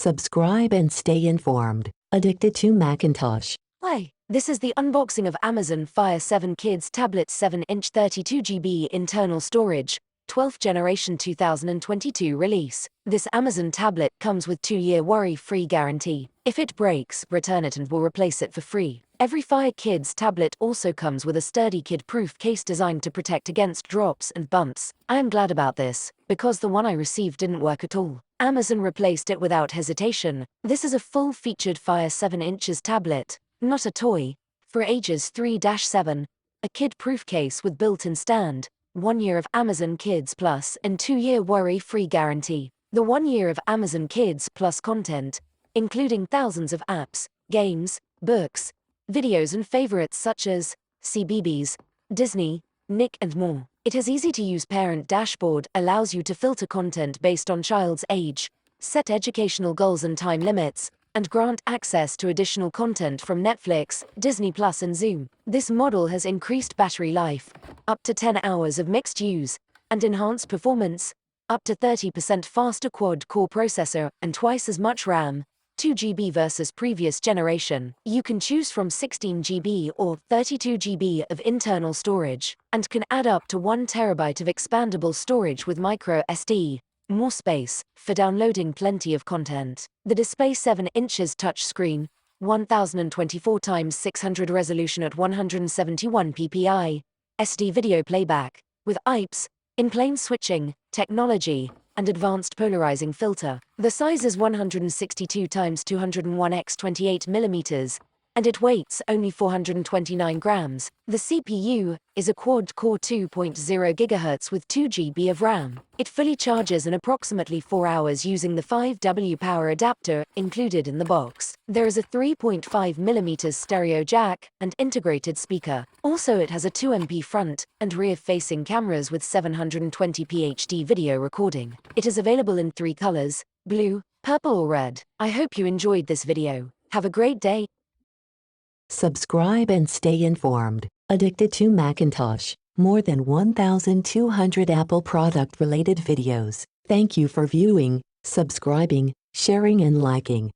Subscribe and stay informed. Addicted to Macintosh. Hi, this is the unboxing of Amazon Fire 7 Kids Tablet 7-inch 32GB internal storage, 12th generation 2022 release. This Amazon tablet comes with 2-year worry-free guarantee. If it breaks, return it and we'll replace it for free. Every Fire Kids tablet also comes with a sturdy kid-proof case designed to protect against drops and bumps. I am glad about this, because the one I received didn't work at all. Amazon replaced it without hesitation. This is a full-featured Fire 7 inches tablet, not a toy, for ages 3-7, a kid-proof case with built-in stand, 1 year of Amazon Kids Plus and 2-year worry-free guarantee. The 1 year of Amazon Kids Plus content, including thousands of apps, games, books, videos and favorites such as CBeebies, Disney, Nick and more. It has easy-to-use parent dashboard, allows you to filter content based on child's age, set educational goals and time limits, and grant access to additional content from Netflix, Disney Plus and Zoom. This model has increased battery life, up to 10 hours of mixed use, and enhanced performance, up to 30% faster quad-core processor and twice as much RAM, 2GB versus previous generation. You can choose from 16GB or 32GB of internal storage, and can add up to 1 TB of expandable storage with micro SD. More space for downloading plenty of content. The display 7 inches touchscreen, 1024x600 resolution at 171 ppi, SD video playback, with IPS, in-plane switching, technology, and advanced polarizing filter. The size is 162x201 x 28mm, and it weighs only 429 grams. The CPU is a quad-core 2.0 GHz with 2GB of RAM. It fully charges in approximately 4 hours using the 5W power adapter included in the box. There is a 3.5mm stereo jack and integrated speaker. Also, it has a 2MP front and rear-facing cameras with 720p HD video recording. It is available in 3 colors: blue, purple or red. I hope you enjoyed this video. Have a great day. Subscribe and stay informed. Addicted to Macintosh. More than 1,200 Apple product-related videos. Thank you for viewing, subscribing, sharing and liking.